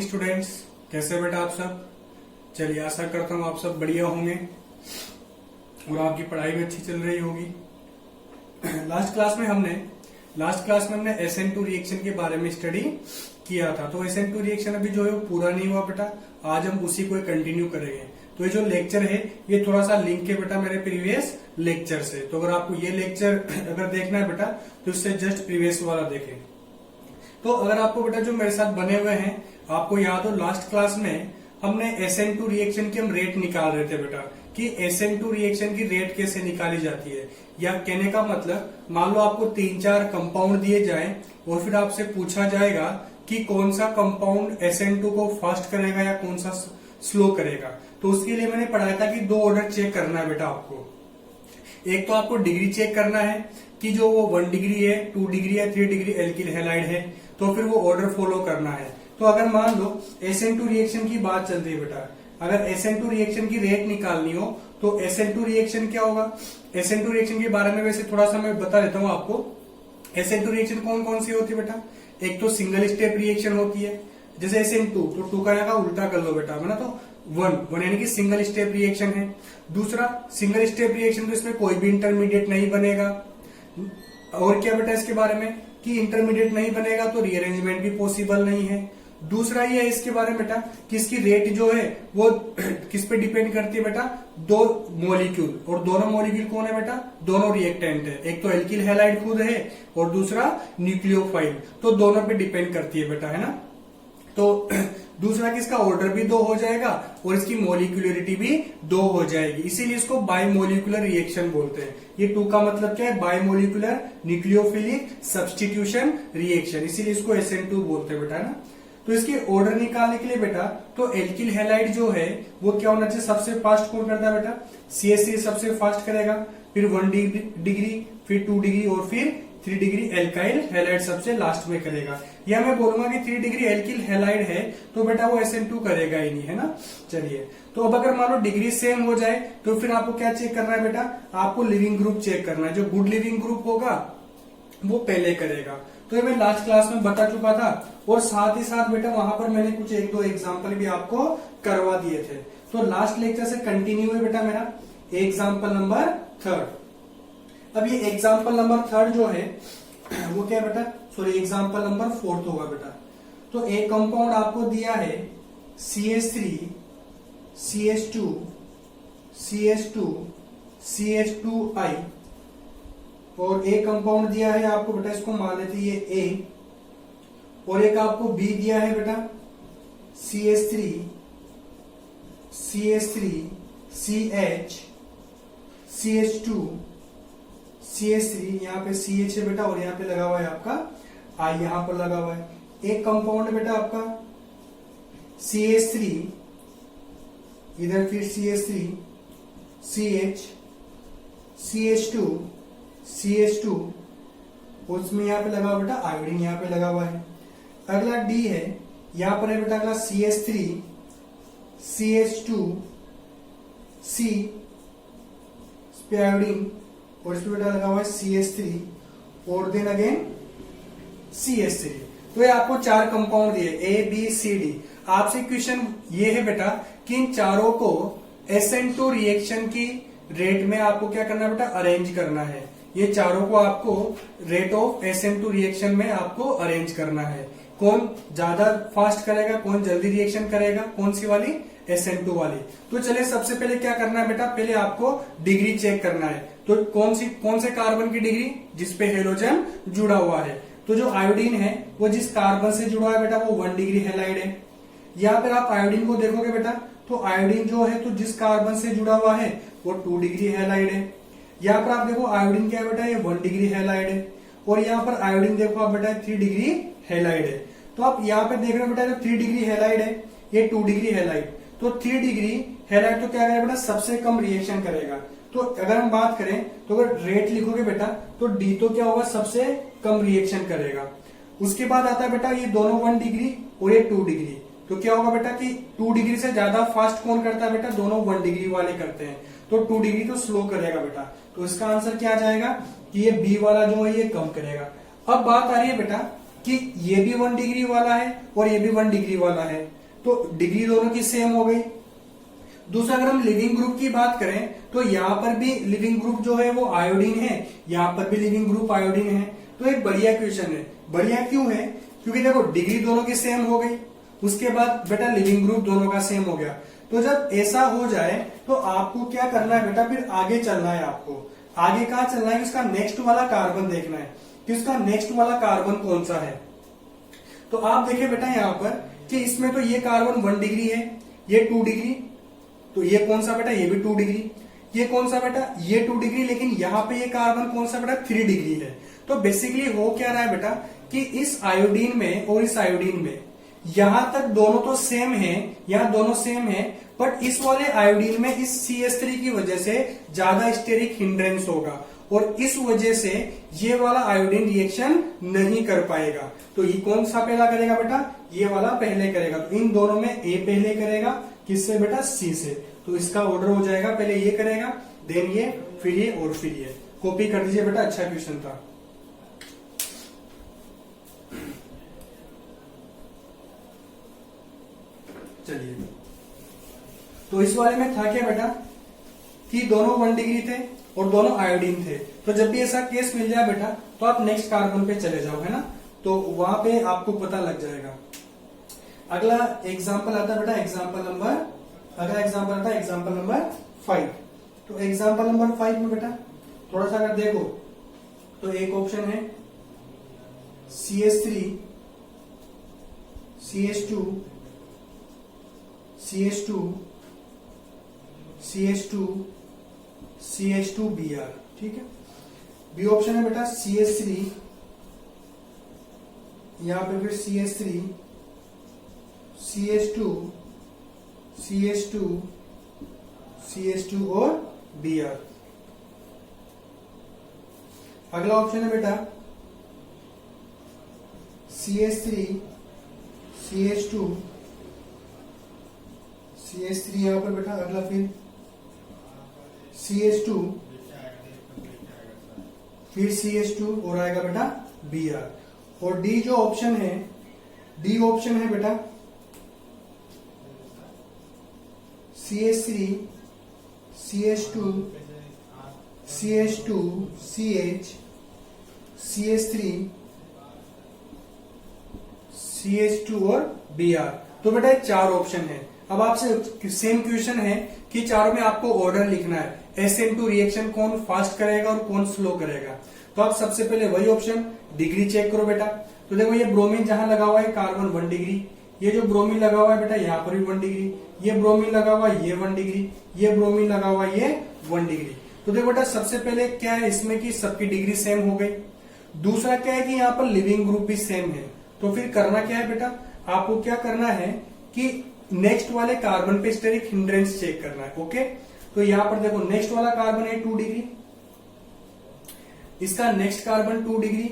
Morning students, कैसे बेटा आप सब। चलिए आशा करता हूँ आप सब बढ़िया होंगे और आपकी पढ़ाई भी अच्छी चल रही होगी। लास्ट क्लास में हमने SN2 रिएक्शन के बारे में स्टडी किया था। तो SN2 रिएक्शन अभी जो है वो पूरा नहीं हुआ बेटा, आज हम उसी को कंटिन्यू करेंगे। तो ये जो लेक्चर है ये थोड़ा सा लिंक है बेटा मेरे प्रीवियस लेक्चर से। तो अगर आपको ये लेक्चर अगर देखना है बेटा तो इससे जस्ट प्रीवियस वाला देखें। तो अगर आपको बेटा जो मेरे साथ बने हुए हैं, आपको याद हो लास्ट क्लास में हमने SN2 रिएक्शन की हम रेट निकाल रहे थे बेटा कि SN2 रिएक्शन की रेट कैसे निकाली जाती है। या कहने का मतलब, मान लो आपको 3-4 कंपाउंड दिए जाए और फिर आपसे पूछा जाएगा कि कौन सा कंपाउंड SN2 को फास्ट करेगा या कौन सा स्लो करेगा। तो उसके लिए मैंने पढ़ाया था कि 2 ऑर्डर चेक करना है बेटा आपको। एक तो आपको डिग्री चेक करना है कि जो वो 1 डिग्री है, 2 डिग्री है, 3 डिग्री एल्किल हैलाइड है, तो फिर वो ऑर्डर फॉलो करना है। तो अगर मान लो SN2 रिएक्शन की बात चलती है बेटा, अगर SN2 रिएक्शन की रेट निकालनी हो तो SN2 रिएक्शन क्या होगा। SN2 रिएक्शन के बारे में वैसे थोड़ा सा मैं बता देता हूँ आपको। SN2 रिएक्शन कौन कौन सी होती है बेटा। एक तो सिंगल स्टेप रिएक्शन होती है, जैसे SN2, तो 2 का यहाँ उल्टा कर लो बेटा, है ना। तो 1 यानी कि सिंगल स्टेप रिएक्शन है। दूसरा सिंगल स्टेप रिएक्शन, तो इसमें कोई भी इंटरमीडिएट नहीं बनेगा। और क्या बेटा इसके बारे में कि इंटरमीडिएट नहीं बनेगा तो रीअरेंजमेंट भी पॉसिबल नहीं है। दूसरा ये है इसके बारे में बेटा कि इसकी रेट जो है वो किस पे डिपेंड करती है बेटा, 2 मॉलिक्यूल, और दोनों मॉलिक्यूल कौन है बेटा, दोनों रिएक्टेंट है। एक तो एल्किल हैलाइड खुद है और दूसरा न्यूक्लियोफाइल, तो दोनों पे डिपेंड करती है बेटा, है ना। तो दूसरा कि इसका ऑर्डर भी 2 हो जाएगा और इसकी मोलिकुलरिटी भी 2 हो जाएगी, इसीलिए इसको बायमोलिकुलर रिएक्शन बोलते हैं। ये 2 का मतलब क्या है, बायमोलिकुलर न्यूक्लियोफिलिक सब्स्टिट्यूशन रिएक्शन, इसीलिए इसको SN2 बोलते हैं बेटा, है ना। तो इसके ऑर्डर निकालने के लिए बेटा तो एल्किल हैलाइड जो है वो क्या होना चाहिए, सबसे फास्ट कौन करता है बेटा, CH3 सबसे फास्ट करेगा, फिर 1 डिग्री, फिर 2 डिग्री और फिर 3 डिग्री एल्काइल हैलाइड सबसे लास्ट में करेगा। या मैं बोलूंगा कि 3 डिग्री एल्किल हैलाइड है तो बेटा वो SN2 करेगा ही नहीं, है ना। चलिए, तो अब अगर मान लो डिग्री सेम हो जाए तो फिर आपको क्या चेक करना है बेटा, आपको लिविंग ग्रुप चेक करना है। जो गुड लिविंग ग्रुप होगा वो पहले करेगा। तो ये मैं लास्ट क्लास में बता चुका था और साथ ही साथ बेटा वहां पर मैंने कुछ 1-2 एग्जाम्पल भी आपको करवा दिए थे। तो लास्ट लेक्चर से कंटिन्यू है बेटा मेरा एग्जाम्पल नंबर 3। अब ये एग्जाम्पल नंबर 3 जो है वो क्या है बेटा, सॉरी एग्जाम्पल नंबर 4 होगा बेटा। तो एक कंपाउंड आपको दिया है CH3 CH2 CH2 CH2I, और एक कंपाउंड दिया है आपको बेटा, इसको मान लेते हैं ये A, और एक आपको B दिया है बेटा CH3 CH CH2 CH3, यहाँ पे CH है बेटा और यहाँ पे लगा हुआ है आपका I, यहाँ पर लगा हुआ है। एक कंपाउंड है बेटा आपका CH3, इधर फिर CH3 CH CH2 CH2, उसमें यहाँ पे लगा हुआ बेटा आयोडीन, यहाँ पे लगा हुआ है। अगला D है, यहाँ पर है बेटा अगला CH3 CH2 C, इस पे आयोडीन और इस पे बेटा लगा हुआ है CH3 और देन अगेन CH3। तो ये आपको 4 कंपाउंड दिए A B C D। आपसे क्वेश्चन ये है बेटा कि इन चारों को SN2 रिएक्शन की रेट में आपको क्या करना है बेटा, अरेंज करना है। ये चारों को आपको रेट ऑफ SN2 रिएक्शन में आपको अरेंज करना है। कौन ज्यादा फास्ट करेगा, कौन जल्दी रिएक्शन करेगा, कौन सी वाली, SN2 वाली। तो चलिए सबसे पहले क्या करना है बेटा, पहले आपको डिग्री चेक करना है। तो कौन से कार्बन की डिग्री, जिसपे हेलोजन जुड़ा हुआ है। तो जो आयोडीन है वो जिस कार्बन से जुड़ा है बेटा वो 1 डिग्री हैलाइड है। यहाँ पर आप आयोडीन को देखोगे बेटा तो आयोडीन जो है तो जिस कार्बन से जुड़ा हुआ है वो 2 डिग्री हैलाइड है। यहाँ पर आप देखो आयोडीन क्या है बेटा, ये 1 डिग्री हैलाइड है, और यहाँ पर आयोडीन देखो आप बेटा 3 डिग्री हैलाइड है। तो आप यहाँ पे देख रहे हो बेटा जो 3 डिग्री हैलाइड है ये 2 डिग्री हैलाइड, तो 3 डिग्री हैलाइड तो क्या करेगा बेटा, सबसे कम रिएक्शन करेगा। तो अगर हम बात करें तो अगर रेट लिखोगे बेटा तो D तो क्या होगा, सबसे कम रिएक्शन करेगा। उसके बाद आता है बेटा ये दोनों 1 डिग्री और ये 2 डिग्री, तो क्या होगा बेटा कि 2 डिग्री से ज्यादा फास्ट कौन करता है बेटा, दोनों 1 डिग्री वाले करते हैं। तो 2 डिग्री तो स्लो करेगा बेटा, तो इसका आंसर क्या आ जाएगा कि ये बी वाला जो है ये कम करेगा। अब बात आ रही है बेटा कि ये भी 1 डिग्री वाला है और ये भी 1 डिग्री वाला है, तो डिग्री दोनों की सेम हो गई। दूसरा अगर हम लिविंग ग्रुप की बात करें तो यहाँ पर भी लिविंग ग्रुप जो है वो आयोडीन है, यहाँ पर भी लिविंग ग्रुप आयोडीन है। तो एक बढ़िया क्वेश्चन है। बढ़िया क्यों है? क्योंकि देखो डिग्री दोनों की सेम हो गई, उसके बाद बेटा लिविंग ग्रुप दोनों का सेम हो गया। तो जब ऐसा हो जाए तो आपको क्या करना है बेटा, फिर आगे चलना है। आपको आगे कहाँ चलना है? उसका नेक्स्ट वाला कार्बन देखना है कि उसका नेक्स्ट वाला कार्बन कौन सा है। तो आप देखिए बेटा यहाँ पर कि इसमें तो ये कार्बन 1 डिग्री है, ये 2 डिग्री, तो ये कौन सा बेटा? ये भी 2 डिग्री। ये कौन सा बेटा? ये 2 डिग्री। लेकिन यहाँ पे ये कार्बन कौन सा बेटा? 3 डिग्री है। तो बेसिकली हो क्या रहा है बेटा कि इस आयोडीन में और इस आयोडीन में यहां तक दोनों तो सेम है, यहाँ दोनों सेम है, बट इस वाले आयोडीन में इस CH3 की वजह से ज्यादा स्टेरिक हिंड्रेंस होगा और इस वजह से ये वाला आयोडीन रिएक्शन नहीं कर पाएगा। तो ये कौन सा पहला करेगा बेटा? ये वाला पहले करेगा। तो इन दोनों में A पहले करेगा, किससे बेटा? C से। तो इसका ऑर्डर हो जाएगा, पहले ये करेगा, देन ये, फिर ये और फिर ये। कॉपी कर दीजिए बेटा, अच्छा क्वेश्चन था। चलिए, तो इस वाले में था क्या बेटा कि दोनों 1 डिग्री थे और दोनों आयोडीन थे। तो जब भी ऐसा केस मिल जाए बेटा तो आप नेक्स्ट कार्बन पे चले जाओ, है ना, तो वहां पे आपको पता लग जाएगा। अगला एग्जांपल आता है बेटा, अगला एग्जांपल आता है एग्जांपल नंबर 5। तो एग्जांपल नंबर 5 में बेटा थोड़ा सा अगर देखो तो एक ऑप्शन है CH3 CH2 CH2 CH2 CH2Br, ठीक है। बी ऑप्शन है बेटा CH3, यहां पे फिर CH3 CH2 CH2 CH2 और Br। अगला ऑप्शन है बेटा CH3 CH2 CH3 यहां पर बेटा, अगला फिर CH2 फिर CH2 और आएगा बेटा Br। और डी जो ऑप्शन है, डी ऑप्शन है बेटा CH3 CH2 CH2 CH CH3 CH2 और Br। तो बेटा 4 ऑप्शन है। अब आपसे सेम क्वेश्चन है कि चारों में आपको ऑर्डर लिखना है, SN2 रिएक्शन कौन फास्ट करेगा और कौन स्लो करेगा। तो आप सबसे पहले वही ऑप्शन डिग्री चेक करो बेटा। तो देखो ये ब्रोमीन जहां लगा हुआ है कार्बन 1 डिग्री, ये जो ब्रोमीन लगा हुआ है बेटा यहाँ पर भी 1 डिग्री, ये ब्रोमीन लगा हुआ है ये 1 डिग्री, ये ब्रोमीन लगा हुआ है ये 1 डिग्री। तो देखो बेटा सबसे पहले क्या है इसमें कि सबकी डिग्री सेम हो गई। दूसरा क्या है कि यहाँ पर लिविंग ग्रुप भी सेम है। तो फिर करना क्या है बेटा, आपको क्या करना है कि नेक्स्ट वाले कार्बन पे स्टेरिक हिंड्रेंस चेक करना है। ओके, तो यहां पर देखो नेक्स्ट वाला कार्बन है 2 डिग्री, इसका नेक्स्ट कार्बन 2 डिग्री,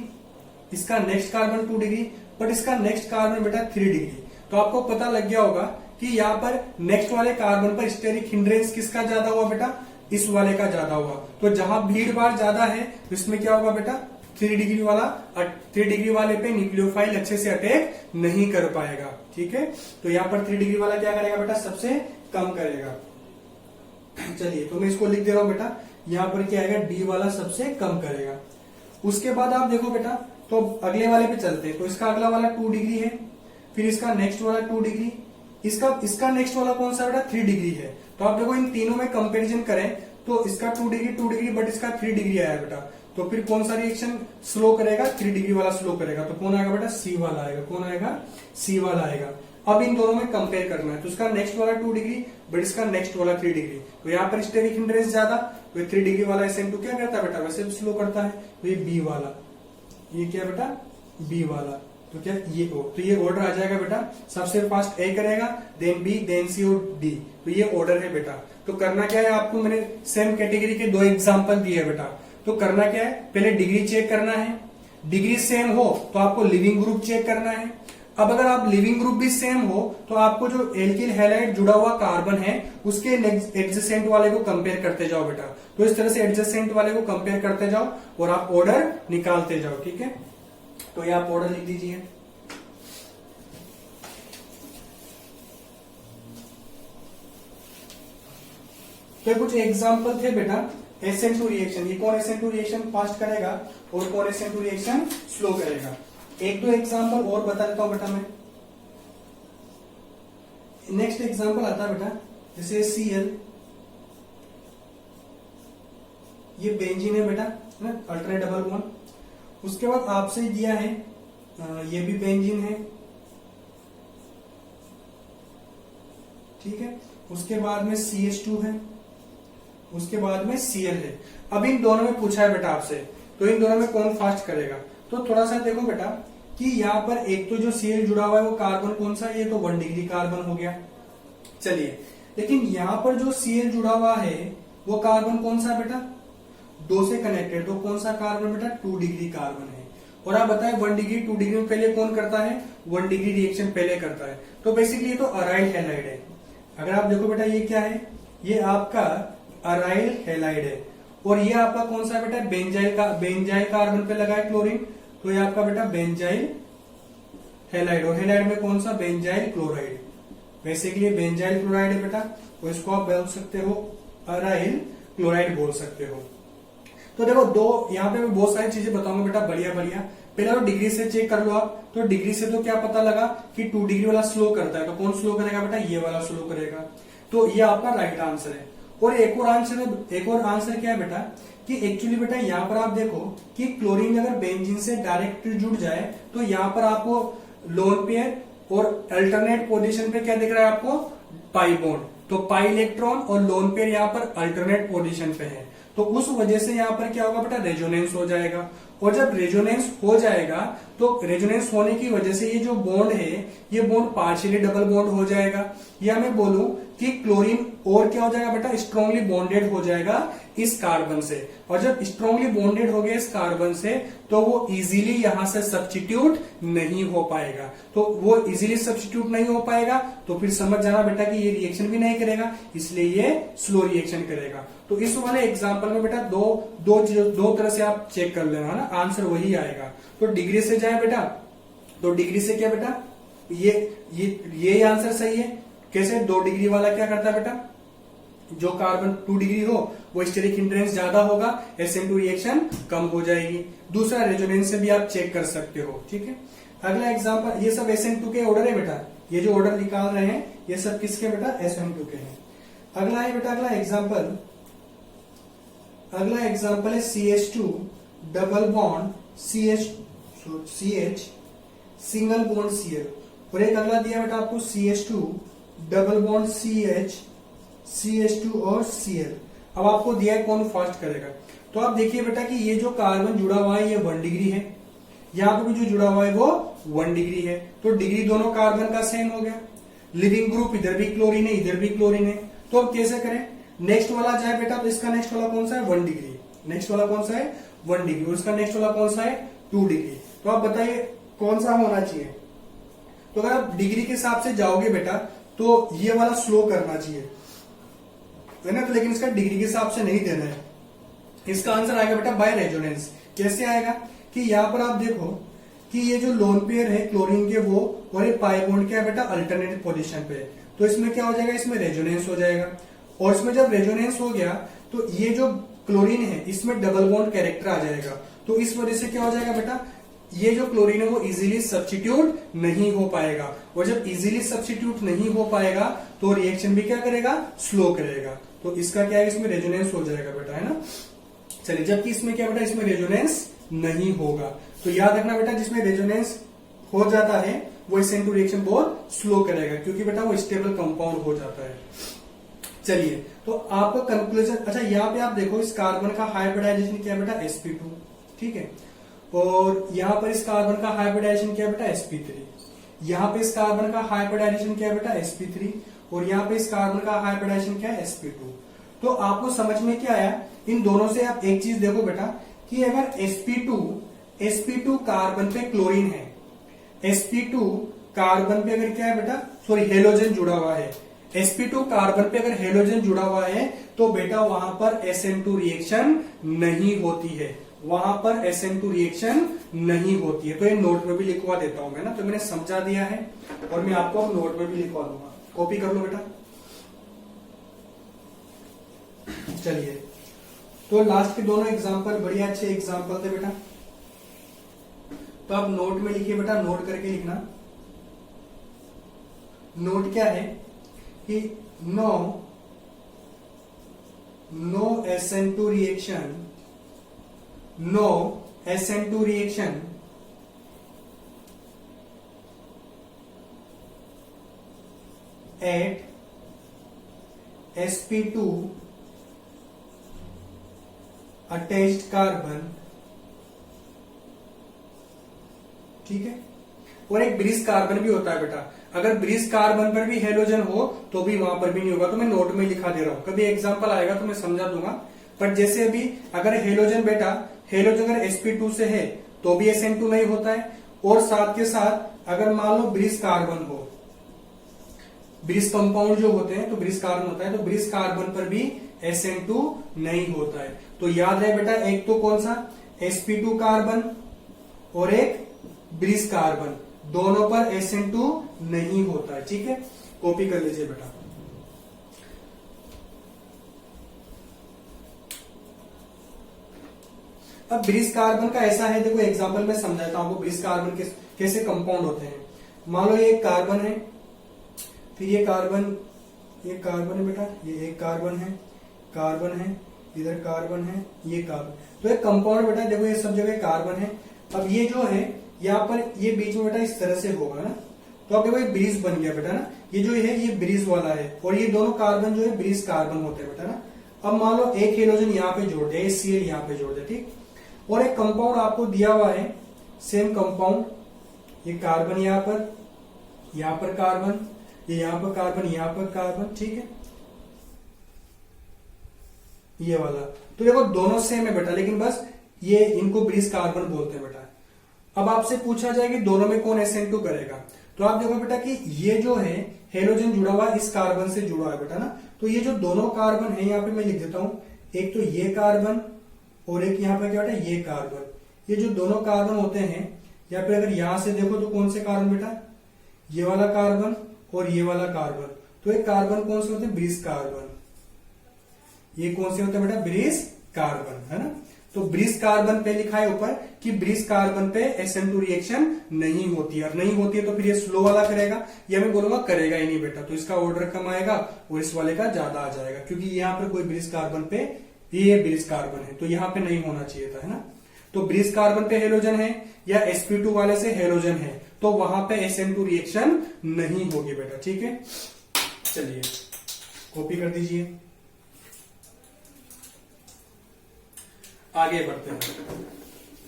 इसका नेक्स्ट कार्बन 2 डिग्री, बट इसका नेक्स्ट कार्बन बेटा 3 डिग्री। तो आपको पता लग गया होगा कि यहाँ पर नेक्स्ट वाले कार्बन पर स्टेरिक हिंड्रेंस किसका ज्यादा हुआ बेटा, इस वाले का ज्यादा हुआ। तो जहां भीड़ भाड़ ज्यादा है तो इसमें क्या होगा बेटा 3 डिग्री वाला, 3 डिग्री वाले पे न्यूक्लियोफाइल अच्छे से अटैक नहीं कर पाएगा। ठीक है, तो यहाँ पर 3 डिग्री वाला क्या करेगा बेटा, सबसे कम करेगा। चलिए तो मैं इसको लिख दे रहा हूं बेटा, यहाँ पर क्या आएगा डी वाला सबसे कम करेगा। उसके बाद आप देखो बेटा तो अगले वाले पे चलते हैं। तो इसका अगला वाला 2 डिग्री है, फिर इसका नेक्स्ट वाला 2 डिग्री, इसका नेक्स्ट वाला कौन सा बेटा 3 डिग्री है। तो आप देखो इन तीनों में कंपेरिजन करें तो इसका 2 डिग्री बट इसका 3 डिग्री आया बेटा। तो फिर कौन सा रिएक्शन स्लो करेगा, 3 डिग्री वाला स्लो करेगा। तो कौन आएगा बेटा, सी वाला आएगा। कौन आएगा, सी वाला आएगा। अब इन दोनों में कंपेयर करना है। तो इसका नेक्स्ट वाला 2 डिग्री बट इसका नेक्स्ट वाला 3 डिग्री। तो यहाँ पर स्टेरिक हिंड्रेंस ज्यादा, तो 3 डिग्री वाला SN2 क्या करता है बेटा, वैसे भी स्लो करता है। तो ये बी वाला, ये क्या बेटा बी वाला, तो क्या ये ओ। तो ये ऑर्डर आ जाएगा बेटा, सबसे फास्ट ए करेगा, देन बी, देन सी और डी। तो ये ऑर्डर है बेटा। तो करना क्या है आपको, मैंने सेम कैटेगरी के 2 एग्जांपल दिए बेटा। तो करना क्या है, पहले डिग्री चेक करना है, डिग्री सेम हो तो आपको लिविंग ग्रुप चेक करना है। अब अगर आप लिविंग ग्रुप भी सेम हो तो आपको जो एल्किल हैलाइड जुड़ा हुआ कार्बन है उसके एडजेसेंट वाले को कंपेयर करते जाओ बेटा। तो इस तरह से एडजेसेंट वाले को कंपेयर करते जाओ और आप ऑर्डर निकालते जाओ। ठीक है, तो ये आप ऑर्डर लिख दीजिए। तो कुछ एग्जांपल थे बेटा SN2 रिएक्शन। ये कौन SN2 रिएक्शन फास्ट करेगा और कौन SN2 रिएक्शन स्लो करेगा। एक दो एग्जांपल और बता देता हूं बेटा मैं। नेक्स्ट एग्जांपल आता है बेटा जैसे Cl, ये बेंजीन है बेटा, अल्टरनेट डबल बॉन्ड। उसके बाद आपसे दिया है ये भी बेंजीन है, ठीक है। उसके बाद में CH2 है, उसके बाद में Cl है। अब इन दोनों में पूछा है बेटा आपसे, तो इन दोनों में कौन फास्ट करेगा। तो थोड़ा सा देखो बेटा कि यहाँ पर एक तो जो Cl जुड़ा हुआ है वो कार्बन कौन सा है, ये तो 1 डिग्री कार्बन हो गया। चलिए, लेकिन यहाँ पर जो Cl जुड़ा हुआ है वो कार्बन कौन सा बेटा, 2 से कनेक्टेड, तो कौन सा कार्बन बेटा, 2 डिग्री कार्बन है। और आप बताएं 1 डिग्री 2 डिग्री में पहले कौन करता है, 1 डिग्री रिएक्शन पहले करता है। तो बेसिकली ये तो अराइल हैलाइड है। अगर आप देखो बेटा ये क्या है, ये आपका अराइल हैलाइड है। और ये आपका कौन सा बेटा, बेंजाइल कार्बन पे लगा है क्लोरीन, तो ये आपका बेटा बेंजाइल हैलाइड। और हैलाइड में कौन सा, benzyl chloride. Basically benzyl chloride है बेटा, तो इसको आप बोल सकते हो अराइल क्लोराइड बोल सकते हो। तो देखो दो यहाँ पे मैं बहुत सारी चीजें बताऊंगा बेटा, बढ़िया बढ़िया। पहले तो डिग्री से चेक कर लो आप। तो डिग्री से तो क्या पता लगा कि 2 डिग्री वाला स्लो करता है, तो कौन स्लो करेगा बेटा, ये वाला स्लो करेगा। तो ये आपका राइट आंसर है। और एक और आंसर क्या है बेटा कि एक्चुअली बेटा यहाँ पर आप देखो कि क्लोरीन अगर बेंजीन से डायरेक्ट जुड़ जाए तो यहाँ पर आपको लोन पेयर और अल्टरनेट पोजीशन पे क्या दिख रहा है आपको, पाई बॉन्ड। तो पाई इलेक्ट्रॉन और लोन पेयर यहाँ पर अल्टरनेट पोजीशन पे है, तो उस वजह से यहाँ पर क्या होगा बेटा, रेजोनेंस हो जाएगा। और जब रेजोनेंस हो जाएगा तो रेजोनेंस होने की वजह से ये जो बॉन्ड है ये बॉन्ड पार्शियली डबल बॉन्ड हो जाएगा, या मैं बोलूं कि क्लोरीन और क्या हो जाएगा बेटा, स्ट्रांगली बॉन्डेड हो जाएगा इस कार्बन से। और जब स्ट्रांगली बॉन्डेड हो गया इस कार्बन से तो वो इजीली यहां से सब्स्टिट्यूट नहीं हो पाएगा। तो वो इजीली सब्स्टिट्यूट नहीं हो पाएगा तो फिर समझ जाना बेटा कि ये रिएक्शन भी नहीं करेगा, इसलिए ये स्लो रिएक्शन करेगा। तो इस वाले एग्जाम्पल में बेटा दो तरह से आप चेक कर लेना, है ना, आंसर वही आएगा। तो डिग्री से जाए बेटा, तो डिग्री से क्या बेटा, ये आंसर सही है। कैसे, 2 डिग्री वाला क्या करता है बेटा, जो कार्बन 2 डिग्री हो वो स्टेरिक हिंड्रेंस ज्यादा होगा, SN2 रिएक्शन कम हो जाएगी। दूसरा रेजोनेंस से भी आप चेक कर सकते हो, ठीक है। अगला एग्जांपल, ये सब SN2 के ऑर्डर है बेटा, ये जो ऑर्डर निकाल रहे हैं ये सब किसके बेटा, SN2 के हैं। अगला है बेटा, अगला एग्जांपल है CH2 double bond CH single bond Cl। और एक अगला दिया बेटा आपको CH2 डबल बॉन्ड CH2 और Cl। अब आपको दिया है कौन फास्ट करेगा। तो आप देखिए बेटा कि ये जो कार्बन जुड़ा हुआ है ये 1 डिग्री है, यहाँ पे भी जो जुड़ा हुआ है वो 1 डिग्री है। तो डिग्री दोनों कार्बन का सेम हो गया। लिविंग ग्रुप इधर भी क्लोरीन है इधर भी क्लोरीन है। तो अब कैसे करें, नेक्स्ट वाला जाए बेटा, तो इसका नेक्स्ट वाला कौन सा है, 1 डिग्री। नेक्स्ट वाला कौन सा है, 1 डिग्री। और इसका नेक्स्ट वाला कौन सा है, 2 डिग्री। तो आप बताइए कौन सा होना चाहिए। तो अगर आप डिग्री के हिसाब से जाओगे बेटा तो ये वाला स्लो करना चाहिए, है ना। तो लेकिन इसका डिग्री के हिसाब से नहीं देना है। इसका आंसर आएगा बेटा बाय रेजोनेंस। कैसे आएगा कि यहाँ पर आप देखो कि ये जो लोन पेयर है क्लोरीन के वो और ये पाई बॉन्ड क्या है बेटा, अल्टरनेट पोजीशन पे है। तो इसमें क्या हो जाएगा, इसमें रेजोनेंस हो जाएगा। और इसमें जब रेजोनेंस हो गया तो ये जो क्लोरीन है इसमें डबल बॉन्ड कैरेक्टर आ जाएगा। तो इस वजह से क्या हो जाएगा बेटा, ये जो क्लोरीन है वो इजीली सब्स्टिट्यूट नहीं हो पाएगा। और जब इजीली सब्स्टिट्यूट नहीं हो पाएगा तो रिएक्शन भी क्या करेगा, स्लो करेगा। तो इसका क्या है, इसमें रेजोनेंस हो जाएगा बेटा, है ना। चलिए, जबकि इसमें क्या बेटा, इसमें रेजोनेंस नहीं होगा। तो याद रखना बेटा, जिसमें रेजोनेंस हो जाता है वो SN2 रिएक्शन बहुत स्लो करेगा, क्योंकि बेटा वो स्टेबल कंपाउंड हो जाता है। चलिए, तो आपका कंक्लूजन, अच्छा यहाँ पे आप देखो इस कार्बन का हाइब्रिडाइजेशन क्या है बेटा, sp2, ठीक है। और यहाँ पर इस कार्बन का हाइब्रिडाइजेशन क्या है बेटा, sp3। यहाँ पे इस कार्बन का हाइब्रिडाइजेशन क्या है बेटा, sp3। और यहाँ पे इस कार्बन का हाइब्रिडाइजेशन क्या है, sp2। तो आपको समझ में क्या आया, इन दोनों से आप एक चीज देखो बेटा कि अगर sp2 कार्बन पे क्लोरीन है, sp2 कार्बन पे अगर क्या है बेटा, सॉरी हेलोजन जुड़ा हुआ है, sp2 कार्बन पे अगर हेलोजन जुड़ा हुआ है तो बेटा वहां पर SN2 रिएक्शन नहीं होती है। वहां पर SN2 रिएक्शन नहीं होती है। तो ये नोट में भी लिखवा देता हूं मैं ना, तो मैंने समझा दिया है और मैं आपको अब नोट में भी लिखवा दूंगा, कॉपी कर लो बेटा। चलिए, तो लास्ट के दोनों एग्जाम्पल बढ़िया अच्छे एग्जाम्पल थे बेटा। तो आप नोट में लिखिए बेटा, नोट करके लिखना। नोट क्या है कि no SN2 reaction, no SN2 reaction at sp2 attached carbon, ठीक है। और एक ब्रिज कार्बन भी होता है बेटा, अगर ब्रिज कार्बन पर भी हेलोजन हो तो भी वहां पर भी नहीं होगा। तो मैं नोट में लिखा दे रहा हूं, कभी एग्जांपल आएगा तो मैं समझा दूंगा। पर जैसे अभी अगर हेलोजन बेटा, हेलोजन अगर sp2 से है तो भी SN2 नहीं होता है, और साथ के साथ अगर मान लो ब्रिज कार्बन हो, ब्रिज कंपाउंड जो होते हैं तो ब्रिज कार्बन होता है, तो ब्रिज कार्बन पर भी SN2 नहीं होता है। तो याद रहे बेटा, एक तो कौन सा sp2 कार्बन और एक ब्रिज कार्बन, दोनों पर SN2 नहीं होता है, ठीक है। कॉपी कर लीजिए बेटा। अब ब्रिज कार्बन का ऐसा है, देखो एग्जांपल में समझाता हूं आपको ब्रिज कार्बन कैसे कंपाउंड होते हैं। मान लो ये एक कार्बन है, फिर ये कार्बन है बेटा, ये एक कार्बन है, इधर कार्बन है, ये कार्बन, तो एक कंपाउंड बेटा देखो ये सब जगह कार्बन है। अब ये जो है यहाँ पर ये बीच में बेटा इस तरह से होगा ना, तो अब देखो ये ब्रिज बन गया बेटा ना, ये जो है ये ब्रिज वाला है, और ये दोनों कार्बन जो है ब्रिज कार्बन होते हैं बेटा ना। अब मान लो एक हेलोजन यहाँ पे जोड़ दे, Cl यहाँ पे जोड़ दे, ठीक। और एक कंपाउंड आपको दिया हुआ है, सेम कंपाउंड, ये कार्बन यहाँ पर कार्बन, ये यहाँ पर कार्बन, यहाँ पर कार्बन, ठीक है, ये वाला। तो देखो दोनों सेम है बेटा, लेकिन बस ये इनको ब्रिज कार्बन बोलते हैं बेटा। अब आपसे पूछा जाए कि दोनों में कौन SN2 करेगा, तो आप देखो बेटा कि ये जो है हेलोजन जुड़ा हुआ इस कार्बन से जुड़ा है बेटा ना, तो ये जो दोनों कार्बन है यहाँ पे मैं लिख देता हूं, एक तो ये कार्बन और एक यहाँ पे क्या बेटा ये कार्बन, ये जो दोनों कार्बन होते हैं, या फिर अगर यहां से देखो तो कौन से कार्बन बेटा, ये वाला कार्बन और ये वाला कार्बन, तो ये कार्बन कौन से होते हैं, ब्रिज कार्बन। ये कौन से होते हैं बेटा, ब्रिज कार्बन, है ना। तो ब्रिज कार्बन पे लिखा है ऊपर कि ब्रिज कार्बन पे SN2 रिएक्शन नहीं होती है, और नहीं होती है तो फिर ये स्लो वाला करेगा, या मैं बोलूंगा करेगा ही नहीं बेटा, तो इसका ऑर्डर कम आएगा और इस वाले का ज्यादा आ जाएगा, क्योंकि यहाँ पर कोई ब्रिज कार्बन पे, ये ब्रिज कार्बन है तो यहाँ पे नहीं होना चाहिए था, है ना। तो ब्रिज कार्बन पे हेलोजन है या sp2 वाले से हेलोजन है तो वहां पे SN2 रिएक्शन नहीं होगी बेटा, ठीक है। चलिए कॉपी कर दीजिए, आगे बढ़ते हैं।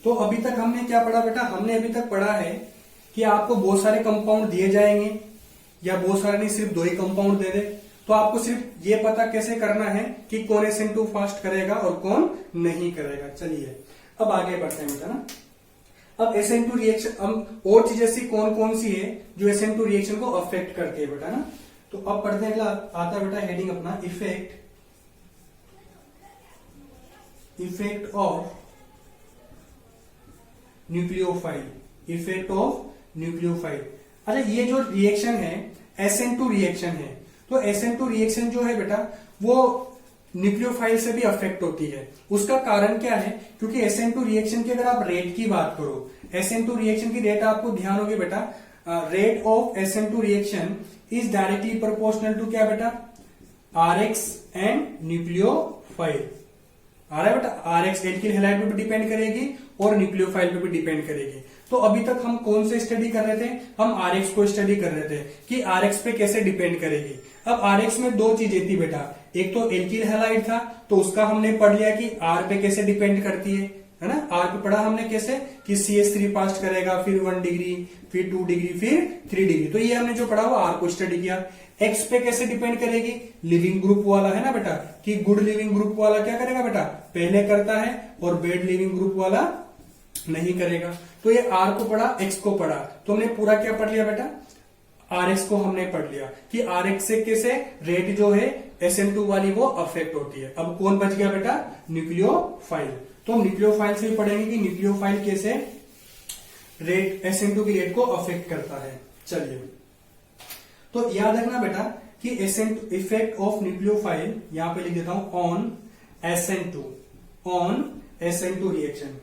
तो अभी तक हमने क्या पढ़ा बेटा, हमने अभी तक पढ़ा है कि आपको बहुत सारे कंपाउंड दिए जाएंगे, या बहुत सारे नहीं, सिर्फ 2 ही कंपाउंड दे दे, तो आपको सिर्फ ये पता कैसे करना है कि कौन SN2 फास्ट करेगा और कौन नहीं करेगा। चलिए अब आगे बढ़ते हैं बेटा ना। अब SN2 रिएक्शन, अब और चीजें सी कौन कौन सी है जो SN2 रिएक्शन को अफेक्ट करती है बेटा ना। तो अब पढ़ते हैं, आता है बेटा हेडिंग अपना, effect of nucleophile, effect of nucleophile. अच्छा, ये जो रिएक्शन है SN2 रिएक्शन है, तो SN2 रिएक्शन जो है बेटा वो न्यूक्लियोफाइल से भी अफेक्ट होती है। उसका कारण क्या है, क्योंकि SN2 रिएक्शन की अगर आप रेट की बात करो, SN2 रिएक्शन की रेट आपको ध्यान होगी बेटा, rate of SN2 reaction is directly proportional to क्या बेटा, RX एंड न्यूक्लियोफाइल। आ रहा है बेटा, RX एल्किल हैलाइड पे भी डिपेंड करेगी और न्यूक्लियोफाइल पे भी डिपेंड करेगी। तो अभी तक हम कौन से स्टडी कर रहे थे, हम RX को स्टडी कर रहे थे कि RX पे कैसे डिपेंड करेगी। अब RX में 2 चीजें थी बेटा, एक तो एल्किल हैलाइड था, तो उसका हमने पढ़ लिया कि R पे कैसे डिपेंड करती है ना। R पे पढ़ा हमने कैसे कि CH3 पास करेगा, फिर 1 डिग्री, फिर 2 डिग्री, फिर 3 डिग्री। तो ये हमने जो पढ़ा वो R को स्टडी किया। X पे कैसे डिपेंड करेगी, लिविंग ग्रुप वाला है ना बेटा, कि गुड लिविंग ग्रुप वाला क्या करेगा बेटा, पहले करता है, और बैड लिविंग ग्रुप वाला नहीं करेगा। तो ये R को पढ़ा, X को पढ़ा, तो हमने पूरा क्या पढ़ लिया बेटा, RX को हमने पढ़ लिया कि RX से कैसे रेट जो है SN2 वाली वो अफेक्ट होती है। अब कौन बच गया बेटा? न्यूक्लियोफाइल। तो हम न्यूक्लियोफाइल से भी पढ़ेंगे कि न्यूक्लियोफाइल कैसे रेट SN2 की रेट को अफेक्ट करता है। चलिए, तो याद रखना बेटा कि SN2 इफेक्ट ऑफ न्यूक्लियोफाइल, यहां पे लिख देता हूं ऑन SN2 रिएक्शन।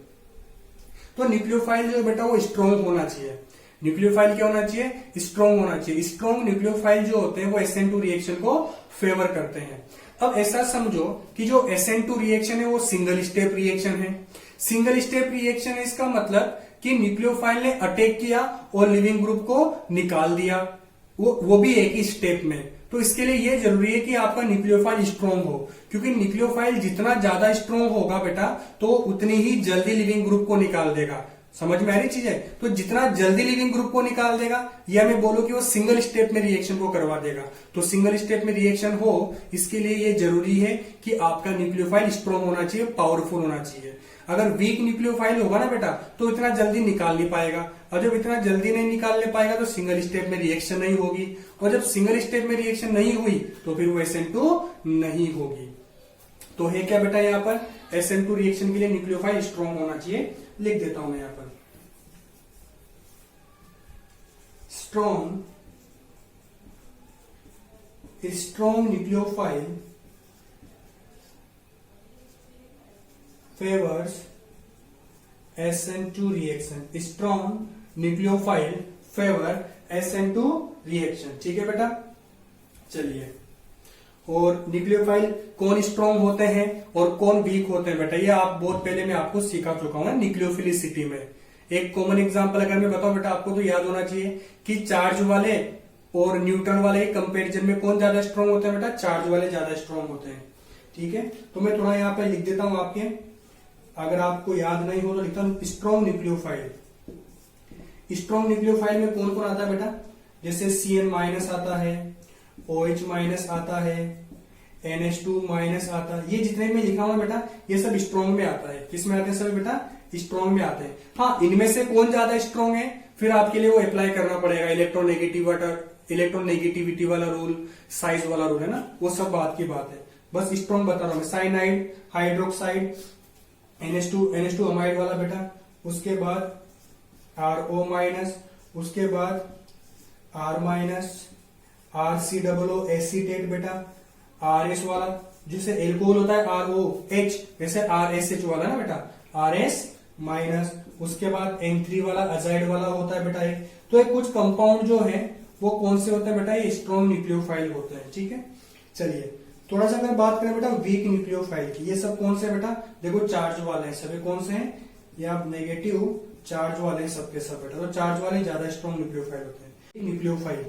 तो न्यूक्लियोफाइल जो बेटा वो स्ट्रॉन्ग होना चाहिए। न्यूक्लियोफाइल क्या होना चाहिए? स्ट्रॉन्ग होना चाहिए। स्ट्रॉन्ग न्यूक्लियोफाइल जो होते हैं वो SN2 रिएक्शन को फेवर करते हैं। अब ऐसा समझो कि जो SN2 रिएक्शन है वो सिंगल स्टेप रिएक्शन है। सिंगल स्टेप रिएक्शन है, इसका मतलब कि न्यूक्लियोफाइल ने अटैक किया और लिविंग ग्रुप को निकाल दिया, वो भी एक ही स्टेप में। तो इसके लिए ये जरूरी है कि आपका न्यूक्लियोफाइल स्ट्रॉन्ग हो, क्योंकि न्यूक्लियोफाइल जितना ज्यादा स्ट्रॉन्ग होगा बेटा तो उतनी ही जल्दी लिविंग ग्रुप को निकाल देगा। समझ में आ रही चीज है? तो जितना जल्दी लिविंग ग्रुप को निकाल देगा, या मैं बोलूं कि वो सिंगल स्टेप में रिएक्शन को करवा देगा। तो सिंगल स्टेप में रिएक्शन हो, इसके लिए ये जरूरी है कि आपका न्यूक्लियोफाइल स्ट्रॉन्ग होना चाहिए, पावरफुल होना चाहिए। अगर वीक न्यूक्लियोफाइल होगा ना बेटा तो इतना जल्दी निकाल नहीं पाएगा, और जब इतना जल्दी नहीं निकालने पाएगा तो सिंगल स्टेप में रिएक्शन नहीं होगी, और जब सिंगल स्टेप में रिएक्शन नहीं हुई तो फिर वो SN2 नहीं होगी। तो है क्या बेटा यहां पर? SN2 रिएक्शन के लिए न्यूक्लियोफाइल स्ट्रॉन्ग होना चाहिए। लिख देता हूं मैं यहां पर strong nucleophile favours SN2 reaction. Strong nucleophile favour SN2 reaction. ठीक है बेटा, चलिए। और न्यूक्लियोफाइल कौन स्ट्रॉन्ग होते हैं और कौन वीक होते हैं बेटा, ये आप बहुत पहले मैं आपको सिखा चुका हूं ना न्यूक्लियोफिलिसिटी में। एक कॉमन एग्जांपल अगर मैं बताऊं बेटा आपको तो याद होना चाहिए कि चार्ज वाले और न्यूट्रॉन वाले कंपैरिजन में कौन ज्यादा स्ट्रॉन्ग होते हैं बेटा? चार्ज वाले ज्यादा स्ट्रॉन्ग होते हैं। ठीक है, तो मैं थोड़ा यहाँ पे लिख देता हूं आपके, अगर आपको याद नहीं हो तो लिखता हूं स्ट्रॉन्ग न्यूक्लियोफाइल। स्ट्रॉन्ग न्यूक्लियोफाइल में कौन कौन आता है बेटा? जैसे CN- आता है, OH- आता है, NH2- आता है। ये जितने में लिखा हुआ बेटा ये सब स्ट्रॉन्ग में आता है। किस में आते हैं सभी बेटा? स्ट्रॉन्ग में आते हैं। हाँ, इनमें से कौन ज्यादा स्ट्रॉन्ग है फिर आपके लिए वो अप्लाई करना पड़ेगा, इलेक्ट्रोनेगेटिविटी वाला रूल, साइज वाला रूल है ना, वो सब बात की बात है। बस स्ट्रॉन्ग बता रहा हूं मैं। साइनाइड, हाइड्रोक्साइड, NH2 अमाइड वाला बेटा, उसके बाद RO-, उसके बाद R-, RCOO एसीटेट बेटा, RS वाला, जिसे एल्कोहल होता है ROH, वैसे RSH वाला ना बेटा, RS-, उसके बाद N3 वाला अजाइड वाला होता है बेटा एक। तो एक कुछ कंपाउंड जो है वो कौन से होते हैं बेटा? ये स्ट्रॉन्ग न्यूक्लियोफाइल होते हैं। ठीक है, चलिए थोड़ा सा अगर बात करें बेटा वीक न्यूक्लियोफाइल की, ये सब कौन से बेटा? देखो चार्ज वाले हैं सभी। कौन से हैं? ये आप नेगेटिव चार्ज वाले हैं सबके सब बेटा। तो चार्ज वाले ज्यादा स्ट्रॉन्ग न्यूक्लियोफाइल होते हैं। न्यूक्लियोफाइल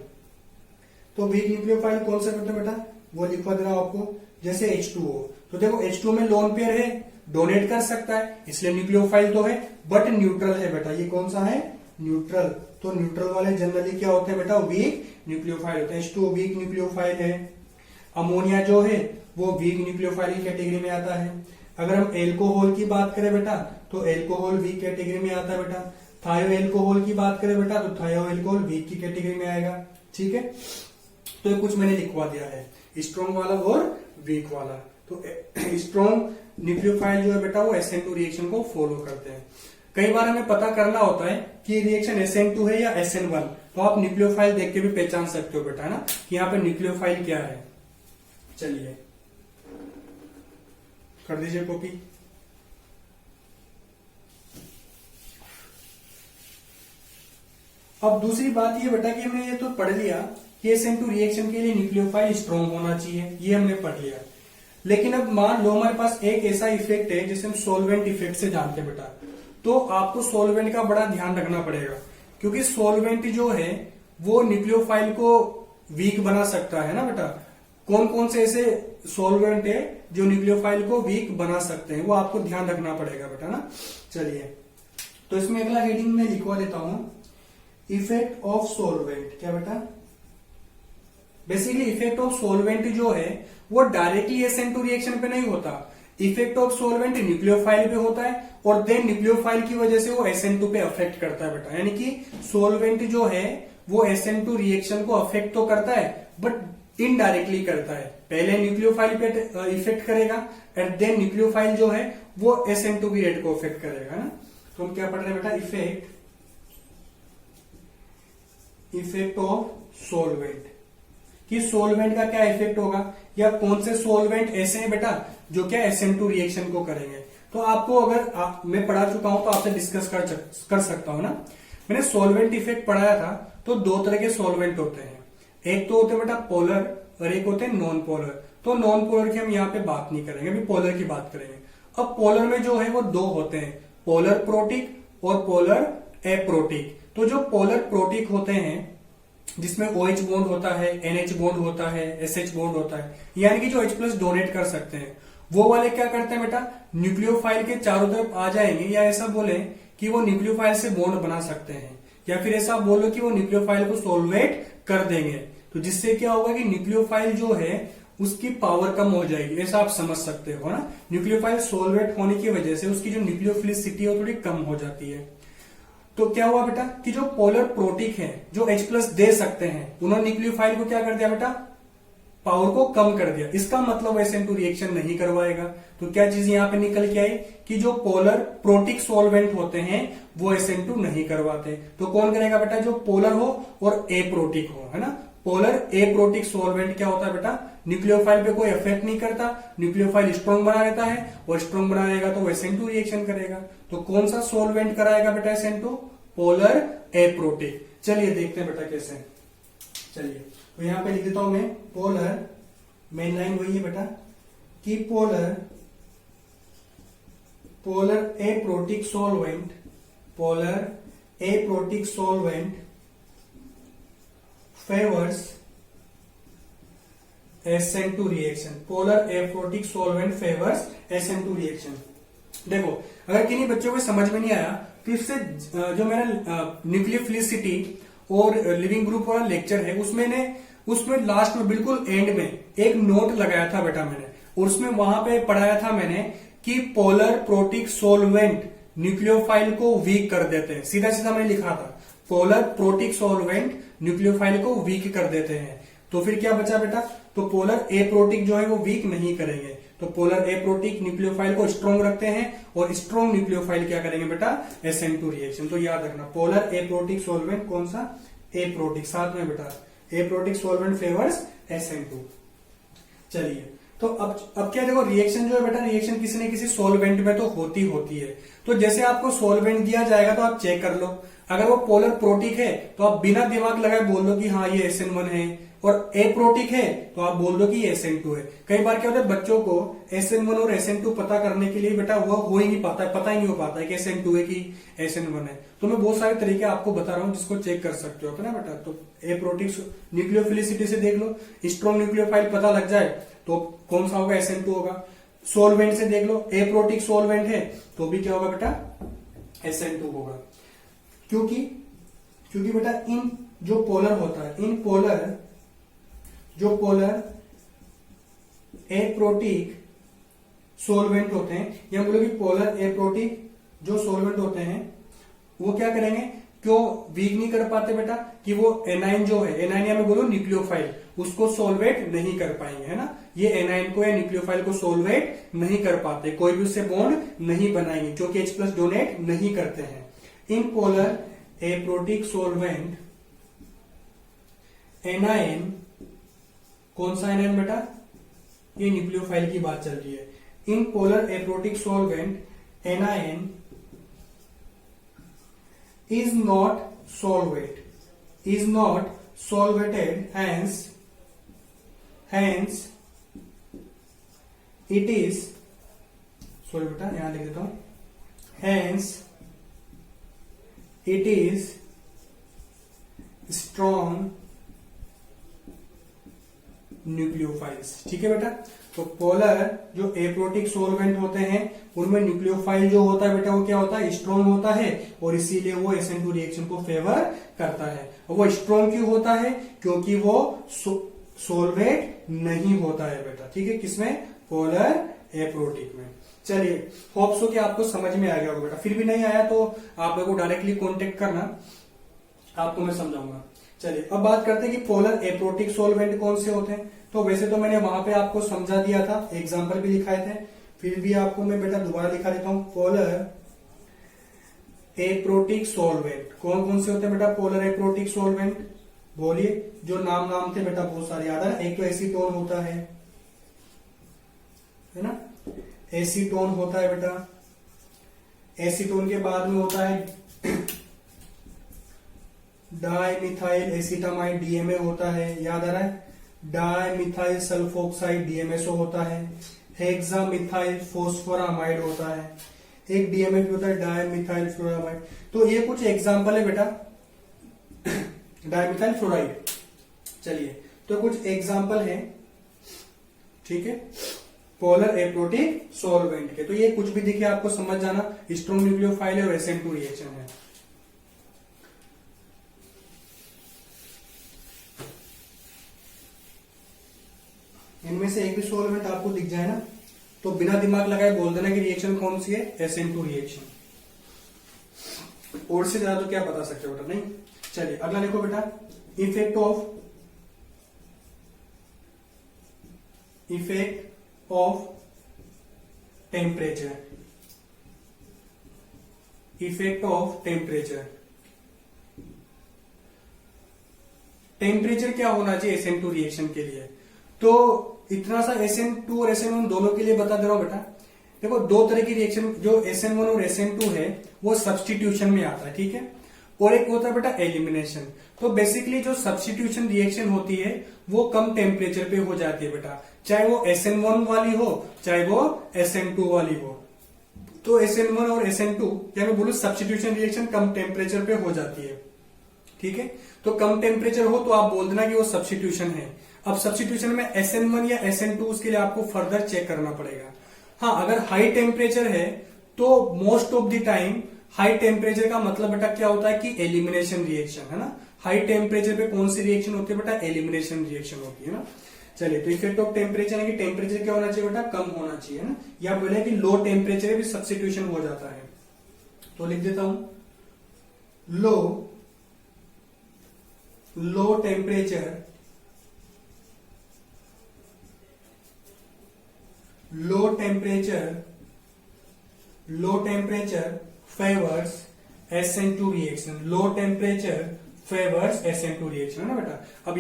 तो वीक न्यूक्लियोफाइल कौन से होते हैं बेटा? वो लिखवा दे रहा हूं आपको। जैसे H2O, तो देखो H2O में लोन पेयर है, डोनेट कर सकता है, इसलिए न्यूक्लियोफाइल तो है, बट न्यूट्रल है बेटा। ये कौन सा है? न्यूट्रल। तो न्यूट्रल वाले जनरली क्या होते हैं बेटा? वीक न्यूक्लियोफाइल होते हैं। H2O वीक न्यूक्लियोफाइल है। अमोनिया जो है वो वीक न्यूक्लियोफाइल की कैटेगरी में आता है। अगर हम एल्कोहल की बात करें बेटा तो एल्कोहल वीक कैटेगरी में आता है बेटा। थायो एल्कोहल की बात करें बेटा तो थायो एल्कोहल वीक की कैटेगरी में आएगा। ठीक है, तो ये कुछ मैंने लिखवा दिया है, स्ट्रॉन्ग वाला और वीक वाला। तो स्ट्रॉन्ग न्यूक्लियोफाइल जो है बेटा वो SN2 रिएक्शन को फॉलो करते हैं। कई बार हमें पता करना होता है कि रिएक्शन SN2 है या SN1, तो आप न्यूक्लियोफाइल देख के भी पहचान सकते हो बेटा, है ना, कि यहाँ पे न्यूक्लियोफाइल क्या है। चलिए कर दीजिए कॉपी। अब दूसरी बात ये बेटा कि हमने ये तो पढ़ लिया कि SN2 रिएक्शन के लिए न्यूक्लियोफाइल स्ट्रॉन्ग होना चाहिए, ये हमने पढ़ लिया। लेकिन अब मान लो हमारे पास एक ऐसा इफेक्ट है जिसे हम सॉल्वेंट इफेक्ट से जानते हैं बेटा, तो आपको सॉल्वेंट का बड़ा ध्यान रखना पड़ेगा, क्योंकि सॉल्वेंट जो है वो न्यूक्लियोफाइल को वीक बना सकता है ना बेटा। कौन कौन से ऐसे सॉल्वेंट है जो न्यूक्लियोफाइल को वीक बना सकते हैं, वो आपको ध्यान रखना पड़ेगा बेटा ना। चलिए, तो इसमें अगला हेडिंग में लिखवा देता हूं, इफेक्ट ऑफ सॉल्वेंट। क्या बेटा? बेसिकली इफेक्ट ऑफ सॉल्वेंट जो है वो डायरेक्टली SN2 रिएक्शन पे नहीं होता। इफेक्ट ऑफ सॉल्वेंट न्यूक्लियोफाइल पे होता है और देन न्यूक्लियोफाइल की वजह से वो SN2 पे अफेक्ट करता है बेटा। यानी कि सॉल्वेंट जो है वो SN2 रिएक्शन को अफेक्ट तो करता है बट इनडायरेक्टली करता है। पहले न्यूक्लियोफाइल पे इफेक्ट करेगा एंड देन न्यूक्लियोफाइल जो है वो SN2 की रेट को अफेक्ट करेगा, है ना। तो हम क्या पढ़ रहे हैं बेटा, इफेक्ट ऑफ सोलवेंट, कि सोलवेंट का क्या इफेक्ट होगा या कौन से सोलवेंट ऐसे हैं बेटा जो क्या SN2 रिएक्शन को करेंगे। तो आपको अगर मैं पढ़ा चुका हूं तो आपसे डिस्कस कर सकता हूं ना। मैंने सोलवेंट इफेक्ट पढ़ाया था। तो दो तरह के सोलवेंट होते हैं, एक तो होते हैं बेटा पोलर और एक होते हैं नॉन पोलर। तो नॉन पोलर की हम यहाँ पे बात नहीं करेंगे, अभी पोलर की बात करेंगे। अब पोलर में जो है वो दो होते हैं, पोलर प्रोटिक और पोलर एप्रोटिक। तो जो पोलर प्रोटिक होते हैं जिसमें OH बॉन्ड होता है, NH बॉन्ड होता है, SH बॉन्ड होता है, यानी कि जो H+ डोनेट कर सकते हैं, वो वाले क्या करते हैं बेटा, न्यूक्लियोफाइल के चारों तरफ आ जाएंगे, या ऐसा बोले कि वो न्यूक्लियोफाइल से बॉन्ड बना सकते हैं, या फिर ऐसा बोलो कि वो न्यूक्लियोफाइल को सोलवेट कर देंगे। तो जिससे क्या होगा कि न्यूक्लियोफाइल जो है उसकी पावर कम हो जाएगी, ऐसा आप समझ सकते हो ना। न्यूक्लियोफाइल सोलवेट होने की वजह से उसकी जो न्यूक्लियोफिलिसिटी है वो थोड़ी कम हो जाती है। तो क्या हुआ बेटा कि जो पोलर प्रोटिक है जो H+ दे सकते हैं, उन्होंने न्यूक्लियोफाइल को क्या कर दिया बेटा, पावर को कम कर दिया। इसका मतलब SN2 रिएक्शन नहीं करवाएगा। तो क्या चीज यहां पे निकल के आई कि जो पोलर प्रोटिक सॉल्वेंट होते हैं वो SN2 नहीं करवाते। तो कौन करेगा बेटा, जो पोलर हो और एप्रोटिक हो, है ना। पोलर एप्रोटिक सॉल्वेंट क्या होता है बेटा, न्यूक्लियोफाइल पे कोई इफेक्ट नहीं करता, न्यूक्लियोफाइल स्ट्रॉन्ग बना देता है, और स्ट्रॉन्ग बनाएगा तो वो SN2 रिएक्शन करेगा। तो कौन सा सॉल्वेंट कराएगा बेटा SN2, पोलर एप्रोटिक। चलिए देखते हैं बेटा कैसे। चलिए तो यहां पे लिख देता हूं मैं, पोलर मेन लाइन वही है बेटा कि polar aprotic solvent favours SN2 reaction. Polar aprotic solvent favours SN2 reaction. देखो अगर किन्हीं बच्चों को समझ में नहीं आया तो इससे जो मेरा न्यूक्लियोफिलिसिटी और लिविंग ग्रुप वाला लेक्चर है उसमें लास्ट में बिल्कुल एंड में एक नोट लगाया था बेटा मैंने, और उसमें वहां पे पढ़ाया था मैंने कि पोलर प्रोटिक सोलवेंट न्यूक्लियोफाइल को वीक कर देते हैं। सीधा सीधा मैंने लिखा था, पोलर प्रोटिक सोलवेंट न्यूक्लियोफाइल को वीक कर देते हैं। तो फिर क्या बचा बेटा, तो पोलर एप्रोटिक जो है वो वीक नहीं करेंगे। तो पोलर एप्रोटिक न्यूक्लियोफाइल को स्ट्रॉन्ग रखते हैं, और स्ट्रॉन्ग न्यूक्लियोफाइल क्या करेंगे बेटा, SN2 रिएक्शन। तो याद रखना पोलर एप्रोटिक सॉल्वेंट कौन सा, एप्रोटिक, साथ में बेटा एप्रोटिक सॉल्वेंट फेवर्स SN2। चलिए तो अब क्या देखो, रिएक्शन जो है बेटा, रिएक्शन किसी न किसी सॉल्वेंट में तो होती है। तो जैसे आपको सॉल्वेंट दिया जाएगा तो आप चेक कर लो, अगर वो पोलर प्रोटिक है तो आप बिना दिमाग लगाए बोल दो कि हाँ ये SN1 है, और एप्रोटिक है तो आप बोल दो कि ये SN2 है। कई बार क्या होता है बच्चों को SN1 और SN2 पता करने के लिए बेटा वो हो ही नहीं पाता है, पता ही नहीं हो पाता है कि SN2 है कि SN1 है। तो मैं बहुत सारे तरीके आपको बता रहा हूं जिसको चेक कर सकते हो ना बेटा। तो एप्रोटिक न्यूक्लियोफिलिसिटी से देख लो, स्ट्रॉन्ग न्यूक्लियोफाइल पता लग जाए तो कौन सा होगा, SN2 होगा। सोलवेंट से देख लो, एप्रोटिक सोलवेंट है तो भी क्या होगा बेटा, SN2 होगा। क्योंकि बेटा इन जो पोलर होता है, इन जो पोलर एप्रोटिक सोलवेंट होते हैं, या बोलो कि पोलर एप्रोटिक जो सोलवेंट होते हैं वो क्या करेंगे, क्यों वीक नहीं कर पाते बेटा, कि वो एनाइन जो है, एनाइन या मैं बोलूं न्यूक्लियोफाइल, उसको सोलवेट नहीं कर पाएंगे, है ना। ये एनाइन को या न्यूक्लियोफाइल को सोलवेट नहीं कर पाते, कोई भी उससे बॉन्ड नहीं बनाएंगे क्योंकि H+ डोनेट नहीं करते हैं। In polar aprotic solvent A9, कौन सा एनाइन बेटा, ये न्यूक्लियोफाइल की बात चल रही है। In polar aprotic solvent A9 is not solvated, hence it is, sorry बेटा यहां लिख देता हूं, hence it is strong nucleophiles. ठीक है बेटा। तो पोलर जो एप्रोटिक सोलवेंट होते हैं उनमें न्यूक्लियोफाइल जो होता है बेटा वो क्या होता है, स्ट्रॉन्ग होता है, और इसीलिए वो SN2 रिएक्शन को फेवर करता है। और वो स्ट्रॉन्ग क्यों होता है, क्योंकि वो सोलवेट नहीं होता है बेटा। ठीक है, किसमें, पोलर एप्रोटिक में। चलिए होप सो कि आपको समझ में आ गया होगा बेटा। फिर भी नहीं आया तो आप लोगों को डायरेक्टली कॉन्टेक्ट करना, आपको मैं समझाऊंगा। चलिए अब बात करते हैं कि पोलर एप्रोटिक सॉल्वेंट कौन से होते हैं। तो वैसे तो मैंने वहां पे आपको समझा दिया था, एग्जाम्पल भी लिखाए थे, फिर भी आपको मैं बेटा दोबारा लिखा देता हूं। पोलर एप्रोटिक सॉल्वेंट कौन कौन से होते हैं बेटा? पोलर एप्रोटिक सॉल्वेंट बोलिए, जो नाम थे बेटा बहुत सारे याद है ना। एक तो एसीटोन होता है ना, एसीटोन होता है बेटा। एसीटोन के बाद में होता है डाइमिथाइल एसिटामाइड, डीएमए होता है, याद आ रहा है। डाइमिथाइल सल्फोक्साइड, डीएमएसओ होता है। हेक्सामिथाइल फोस्फोरामाइड होता है। एक डीएमए भी होता है डाइमिथाइल फ्लोरामाइड। तो ये कुछ एग्जाम्पल है बेटा डाइमिथाइल फ्लोराइड। चलिए तो कुछ एग्जाम्पल है, ठीक है, पोलर एप्रोटिक सॉल्वेंट के। तो ये कुछ भी दिखे आपको समझ जाना, स्ट्रॉन्ग न्यूक्लियोफाइल है और SN2 रिएक्शन है। इनमें से एक भी सॉल्वेंट आपको दिख जाए ना तो बिना दिमाग लगाए बोल देना कि रिएक्शन कौन सी है, SN2 रिएक्शन। और से ज्यादा तो क्या बता सकते हो बेटा, नहीं। चलिए अगला देखो बेटा, effect of temperature. Effect of temperature, temperature क्या होना चाहिए SN2 रिएक्शन के लिए? तो इतना सा SN2 और SN1 दोनों के लिए बता दे रहा हूं बेटा। देखो दो तरह की रिएक्शन, जो SN1 और SN2 है वो सब्स्टिट्यूशन में आता है, ठीक है, और एक होता है बेटा एलिमिनेशन। तो बेसिकली जो सब्स्टिट्यूशन रिएक्शन होती है वो कम टेम्परेचर पे हो जाती है बेटा, चाहे वो SN1 वाली हो चाहे वो SN2 वाली हो। तो SN1 और SN2 या मैं बोलूं सब्स्टिट्यूशन रिएक्शन कम टेम्परेचर पे हो जाती है, ठीक है। तो कम टेम्परेचर हो तो आप बोल देना कि वो सब्स्टिट्यूशन है। अब सब्स्टिट्यूशन में SN1 या SN2 उसके लिए आपको फर्दर चेक करना पड़ेगा। हाँ, अगर हाई टेम्परेचर है तो most of the time high temperature का मतलब बेटा क्या होता है कि एलिमिनेशन रिएक्शन, है ना। हाई टेम्परेचर पे कौन सी रिएक्शन होती है बेटा? एलिमिनेशन रिएक्शन होती है ना। चलिए तो इफेक्ट ऑफ टेम्परेचर है कि टेम्परेचर क्या होना चाहिए बेटा? कम होना चाहिए ना, या बोले कि लो टेम्परेचर भी सब्स्टिट्यूशन हो जाता है। तो लिख देता हूं, low temperature favours SN2 reaction. Low temperature favours SN2 reaction, है ना बेटा। अब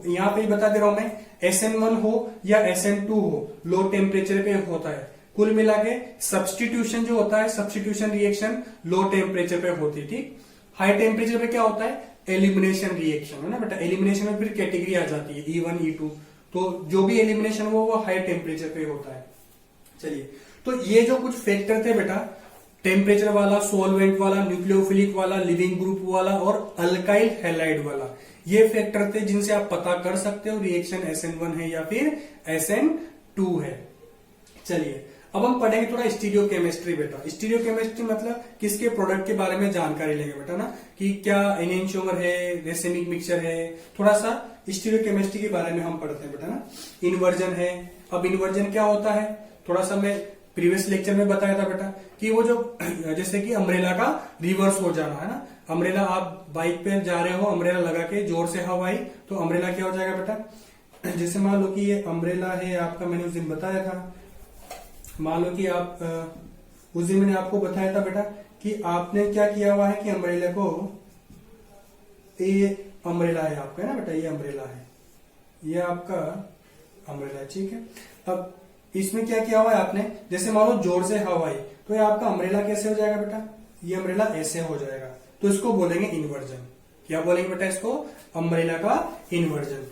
यहाँ पे बता दे रहा हूं मैं, SN1 हो या SN2 हो, लो टेम्परेचर पे होता है। कुल मिला के सब्स्टिट्यूशन जो होता है, सब्स्टिट्यूशन रिएक्शन लो टेम्परेचर पे होती है, ठीक। हाई टेम्परेचर पे क्या होता है? एलिमिनेशन रिएक्शन, है ना बेटा। एलिमिनेशन में फिर कैटेगरी आ जाती है E1 E2, तो जो भी एलिमिनेशन हो वो हाई टेम्परेचर पे होता है। चलिए तो ये जो कुछ फैक्टर थे बेटा, टेम्परेचर वाला, सॉल्वेंट वाला, न्यूक्लियोफिलिक वाला, लिविंग ग्रुप वाला और अल्काइल हैलाइड वाला, ये फैक्टर थे जिनसे आप पता कर सकते हो रिएक्शन SN1 है या फिर SN2 है। चलिए अब हम पढ़ेंगे थोड़ा स्टीरियोकेमिस्ट्री बेटा। स्टीरियोकेमिस्ट्री मतलब किसके प्रोडक्ट के बारे में जानकारी लेंगे बेटा ना, कि क्या एनेंशियोमर है, रेसिमिक मिक्सचर है, थोड़ा सा स्टीरियोकेमिस्ट्री के बारे में हम पढ़ते हैं बेटा ना। इन्वर्जन है। अब इन्वर्जन क्या होता है, थोड़ा सा मैं प्रीवियस लेक्चर में बताया था बेटा कि वो जो जैसे कि अम्ब्रेला का रिवर्स हो जाना, है ना। अम्ब्रेला आप बाइक पे जा रहे हो, अम्ब्रेला लगा के जोर से हवा आई तो अम्ब्रेला क्या हो जाएगा बेटा? जैसे मान लो कि ये अम्ब्रेला है आपका, मैंने उस दिन बताया था। मान लो कि आप उस दिन मैंने आपको बताया था बेटा कि आपने क्या किया हुआ है कि अम्ब्रेला को, ये अम्ब्रेला है आपका, है ना बेटा, ये अम्ब्रेला है, ये आपका अम्ब्रेला, ठीक है। अब इसमें क्या किया हुआ है आपने, जैसे मान लो जोर से हवा आई तो ये आपका अम्ब्रेला कैसे हो जाएगा बेटा? ये अम्ब्रेला ऐसे हो जाएगा, तो इसको बोलेंगे इन्वर्जन। क्या बोलेंगे बेटा इसको? अम्ब्रेला का इन्वर्जन।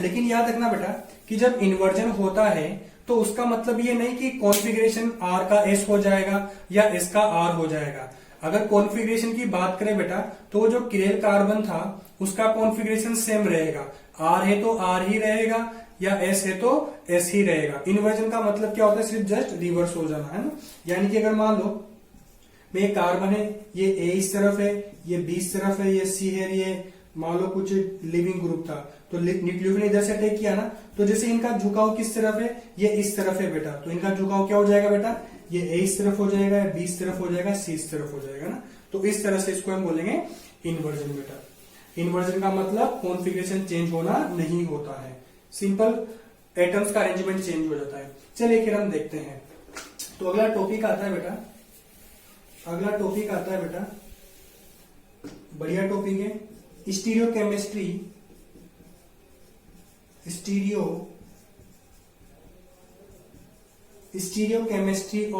लेकिन याद रखना बेटा कि जब इन्वर्जन होता है तो उसका मतलब ये नहीं कि कॉन्फ़िगरेशन R का S हो जाएगा या S का R हो जाएगा। अगर कॉन्फ़िगरेशन की बात करें बेटा तो जो किरेल कार्बन था उसका कॉन्फ़िगरेशन सेम रहेगा, R है तो R ही रहेगा या S है तो S ही रहेगा। इन्वर्जन का मतलब क्या होता है? सिर्फ जस्ट रिवर्स हो जाना, है ना। यानी कि अगर मान लो ये कार्बन है, ये A इस तरफ है, ये B इस तरफ है, ये C है, ये मान लो कुछ लिविंग ग्रुप था तो न्यूक्लियोफिल इधर से अटैक किया ना, तो जैसे इनका झुकाव किस तरफ है? ये इस तरफ है बेटा, तो इनका झुकाव क्या हो जाएगा बेटा? ये A इस तरफ हो जाएगा, B इस तरफ हो जाएगा, C इस तरफ हो जाएगा ना। तो इस तरह से इसको हम बोलेंगे इन्वर्जन बेटा। इन्वर्जन का मतलब कॉन्फ़िगरेशन चेंज होना नहीं होता है, सिंपल एटम्स का अरेंजमेंट चेंज हो जाता है। चलिए फिर हम देखते हैं। तो अगला टॉपिक आता है बेटा, बढ़िया टॉपिक है, stereochemistry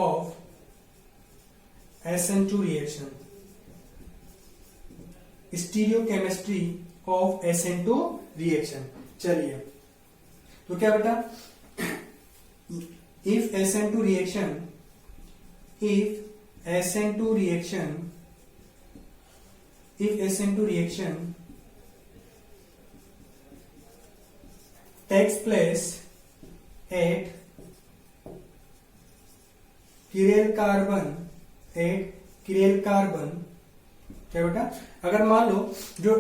of SN2 reaction, stereochemistry of SN2 reaction. चलिए तो क्या बेटा, if SN2 reaction takes place at chiral carbon, क्या बेटा, अगर मान लो जो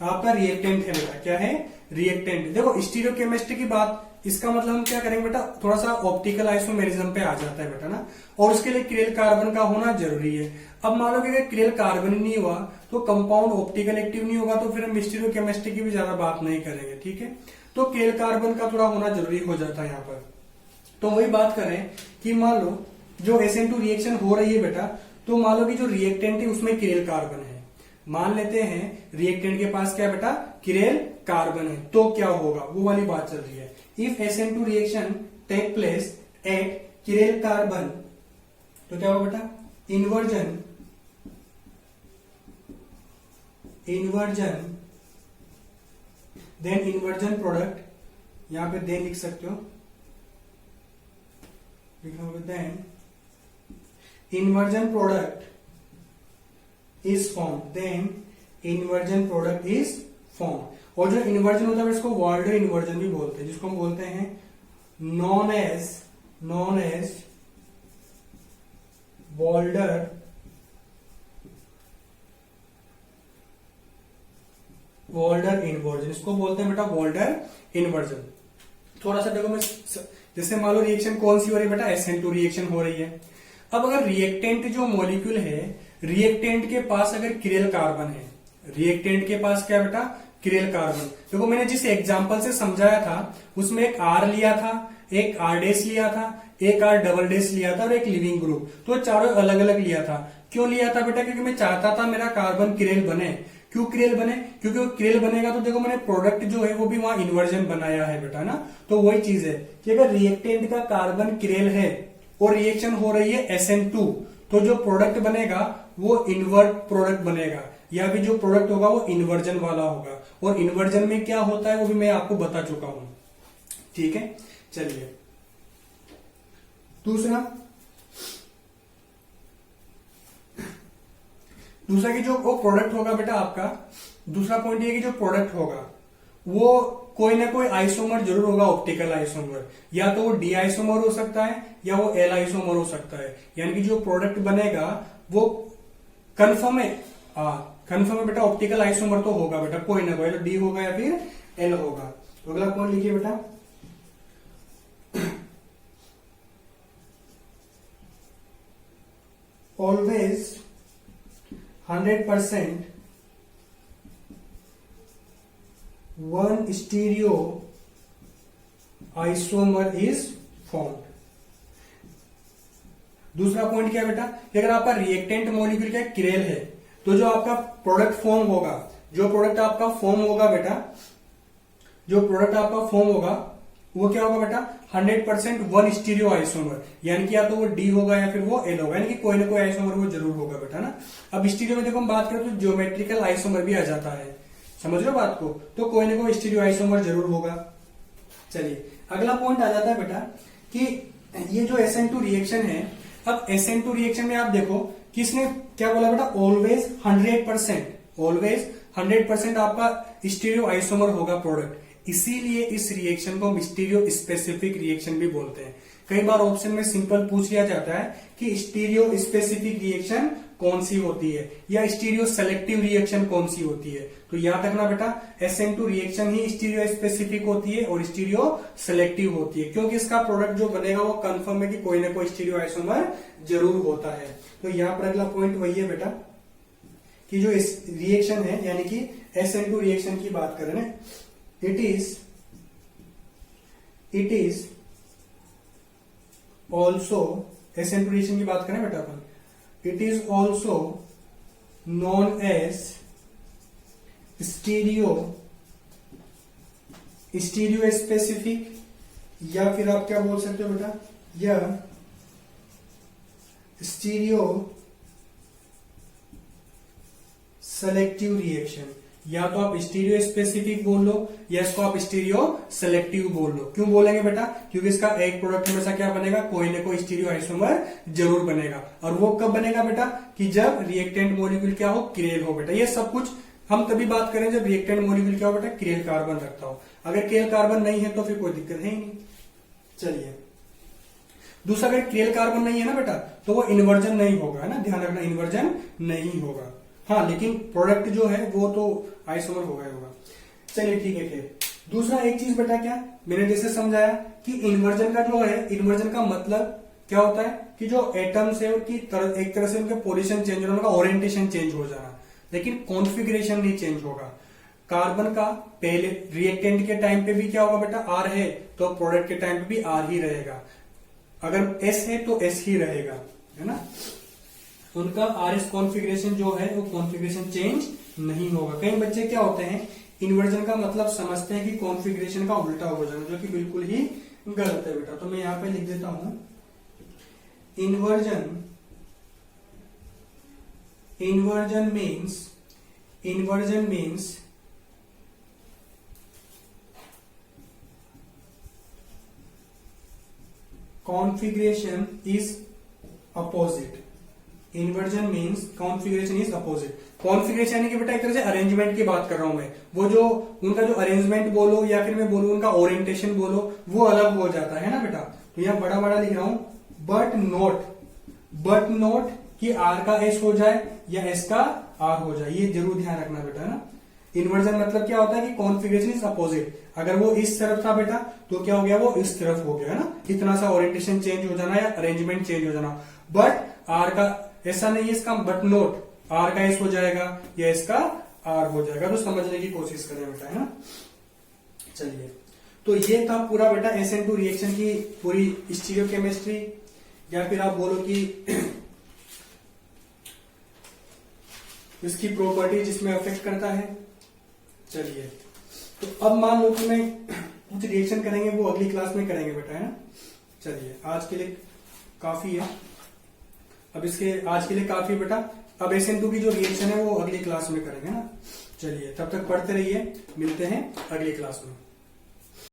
आपका रिएक्टेंट है बेटा, क्या है रिएक्टेंट, देखो स्टीरियोकेमिस्ट्री की बात, इसका मतलब हम क्या करेंगे बेटा, थोड़ा सा ऑप्टिकल आइसोमेरिज्म पे आ जाता है बेटा ना, और उसके लिए किरेल कार्बन का होना जरूरी है। अब मान लो कि अगर किरेल कार्बन नहीं हुआ तो कंपाउंड ऑप्टिकल एक्टिव नहीं होगा, तो फिर हम स्टीरियोकेमिस्ट्री की भी ज्यादा बात नहीं करेंगे, ठीक है। तो किरेल कार्बन का थोड़ा होना जरूरी हो जाता है यहाँ पर। तो वही बात करें कि मान लो जो SN2 रिएक्शन हो रही है बेटा, तो मान लो कि जो रिएक्टेंट है उसमें किरेल कार्बन है, मान लेते हैं रिएक्टेंट के पास क्या बेटा, किरेल कार्बन है, तो क्या होगा वो वाली बात चल रही है। If SN2 reaction take place at chiral carbon, तो क्या होगा बेटा, इन्वर्जन देन इन्वर्जन प्रोडक्ट, यहां पे देन लिख सकते हो, लिखना होगा then inversion product is form, और जो इन्वर्जन होता है इसको वॉल्डर इन्वर्जन भी बोलते हैं, जिसको हम बोलते हैं नॉन एज वॉल्डर इन्वर्जन, इसको बोलते हैं बेटा वॉल्डर इन्वर्जन। थोड़ा सा देखो, मैं जैसे मान लो रिएक्शन कौन सी हो रही है बेटा, SN2 रिएक्शन हो रही है। अब अगर रिएक्टेंट जो मॉलिक्यूल है, रिएक्टेंट के पास अगर किरेल कार्बन है, रिएक्टेंट के पास क्या बेटा, किरेल कार्बन, देखो मैंने जिस एग्जांपल से समझाया था उसमें एक R लिया था, एक R' लिया था, एक R" लिया था और एक लिविंग ग्रुप, तो चारों अलग अलग लिया था। क्यों लिया था बेटा, क्योंकि मैं चाहता था मेरा कार्बन किरेल बने। क्यों किरेल बने, क्योंकि वो किरेल बनेगा तो देखो मैंने प्रोडक्ट जो है वो भी वहां इन्वर्जन बनाया है बेटा ना। तो वही चीज है कि अगर रिएक्टेंट का कार्बन किरेल है और रिएक्शन हो रही है SN2, तो जो प्रोडक्ट बनेगा वो इन्वर्ट प्रोडक्ट बनेगा, या भी जो प्रोडक्ट होगा वो इन्वर्जन वाला होगा। और इन्वर्जन में क्या होता है वो भी मैं आपको बता चुका हूं, ठीक है। चलिए दूसरा कि जो वो प्रोडक्ट होगा बेटा आपका, दूसरा पॉइंट ये कि जो प्रोडक्ट होगा वो कोई ना कोई आइसोमर जरूर होगा, ऑप्टिकल आइसोमर, या तो वो डी आइसोमर हो सकता है या वो एल आइसोमर हो सकता है। यानी कि जो प्रोडक्ट बनेगा वो कंफर्म है बेटा, ऑप्टिकल आइसोमर तो होगा बेटा, कोई ना कोई, तो डी होगा या फिर एल होगा। तो अगला पॉइंट लिखिए बेटा, always 100% one stereo isomer is formed. दूसरा पॉइंट क्या बेटा, कि अगर आपका रिएक्टेंट मॉलिक्यूल क्या किरेल है, तो जो आपका प्रोडक्ट फॉर्म होगा, जो प्रोडक्ट आपका फॉर्म होगा बेटा, जो प्रोडक्ट आपका फॉर्म होगा वो क्या होगा बेटा, 100% वन स्टीरियो आइसोमर, यानी कि या तो वो डी होगा या फिर वो एल होगा, यानी कि कोई ना कोई आइसोमर वो जरूर होगा बेटा ना। अब स्टीरियो में देखो हम बात करें तो ज्योमेट्रिकल आइसोमर भी आ जाता है, समझ लो बात को, तो कोई ना कोई स्टीरियो आइसोमर जरूर होगा। चलिए अगला पॉइंट आ जाता है बेटा कि ये जो SN2 रिएक्शन है, अब SN2 रिएक्शन में आप देखो किसने क्या बोला बेटा, ऑलवेज 100% आपका स्टीरियो आइसोमर होगा प्रोडक्ट, इसीलिए इस रिएक्शन को हम स्टीरियो स्पेसिफिक रिएक्शन भी बोलते हैं। कई बार ऑप्शन में सिंपल पूछ लिया जाता है कि स्टीरियो स्पेसिफिक रिएक्शन कौन सी होती है या स्टीरियो सेलेक्टिव रिएक्शन कौन सी होती है, तो याद रखना बेटा SN2 रिएक्शन ही स्टीरियो स्पेसिफिक होती है और स्टीरियो सेलेक्टिव होती है, क्योंकि इसका प्रोडक्ट जो बनेगा वो कंफर्म है कि कोई ना कोई स्टीरियो आइसोमर जरूर होता है। तो यहां पर अगला पॉइंट वही है बेटा कि जो इस रिएक्शन है यानी कि SN2 रिएक्शन की बात करें ना, it is also, SN2 reaction की बात करें बेटा अपन, it is also known as stereospecific, या फिर आप क्या बोल सकते हो बेटा, या स्टीरियो सेलेक्टिव रिएक्शन। या तो आप स्टीरियो स्पेसिफिक बोल लो या इसको आप स्टीरियो सेलेक्टिव बोल लो। क्यों बोलेंगे बेटा, क्योंकि इसका एक प्रोडक्ट हमेशा क्या बनेगा, कोई ना कोई स्टीरियो आइसोमर जरूर बनेगा। और वो कब बनेगा बेटा, कि जब रिएक्टेंट मॉलिक्यूल क्या हो, किरेल हो बेटा। ये सब कुछ हम तभी बात करें जब रिएक्टेंट मॉलिक्यूल क्या हो बेटा, किरेल कार्बन रखता हो। अगर किरेल कार्बन नहीं है तो फिर कोई दिक्कत है ही नहीं। चलिए दूसरा, अगर किरेल कार्बन नहीं है ना बेटा तो वो इन्वर्जन नहीं होगा, है ना, ध्यान रखना, इन्वर्जन नहीं होगा। हाँ, लेकिन प्रोडक्ट जो है वो तो आइसोमर होगा ही होगा। चलिए ठीक है। फिर दूसरा एक चीज बेटा, क्या मैंने जैसे समझाया कि इन्वर्जन का जो है, इन्वर्जन का मतलब क्या होता है कि जो एटम्स है उनकी एक तरह से उनके पोजीशन चेंज होना, उनका ओरिएंटेशन चेंज हो जाना, लेकिन कॉन्फ़िगरेशन नहीं चेंज होगा। कार्बन का पहले रिएक्टेंट के टाइम पे भी क्या होगा बेटा, R है तो प्रोडक्ट के टाइम पे भी R ही रहेगा। अगर S है तो S ही रहेगा, है ना। उनका RS कॉन्फ़िगरेशन जो है वो कॉन्फ़िगरेशन चेंज नहीं होगा। कई बच्चे क्या होते हैं, इन्वर्जन का मतलब समझते हैं कि कॉन्फ़िगरेशन का उल्टा हो जाना, जो कि बिल्कुल ही गलत है बेटा। तो मैं यहां पे लिख देता हूं, inversion means configuration is opposite। Inversion means configuration is opposite. Configuration यानी कि बेटा एक तरह से अरेंजमेंट की बात कर रहा हूं मैं, वो जो उनका जो अरेंजमेंट बोलो या फिर मैं बोलूं उनका ओरिएंटेशन बोलो, वो अलग हो जाता है ना बेटा। तो यहां बड़ा बड़ा लिख रहा हूं, बट नोट कि R का S हो जाए या S का R हो जाए, ये जरूर ध्यान रखना बेटा, है ना। इन्वर्जन मतलब क्या होता है कि कॉन्फ़िगरेशन इज अपोजिट। अगर वो इस तरफ था बेटा तो क्या हो गया, वो इस तरफ हो गया, है ना। इतना सा ओरिएंटेशन चेंज हो जाना या अरेंजमेंट चेंज हो जाना। बट R का ऐसा नहीं है इसका, बट नोट R का S हो जाएगा या इसका R हो जाएगा। तो समझने की कोशिश करें बेटा, है ना। चलिए, तो ये था पूरा बेटा SN2 रिएक्शन की पूरी स्टीरियोकेमिस्ट्री, या फिर आप बोलो कि इसकी प्रॉपर्टी जिसमें अफेक्ट करता है। चलिए, तो अब मान लो कि मैं कुछ रिएक्शन करेंगे, वो अगली क्लास में करेंगे बेटा, है ना। चलिए, आज के लिए काफी है, आज के लिए काफी बेटा। अब SN2 की जो रिएक्शन है वो अगली क्लास में करेंगे ना। चलिए, तब तक पढ़ते रहिए, मिलते हैं अगली क्लास में।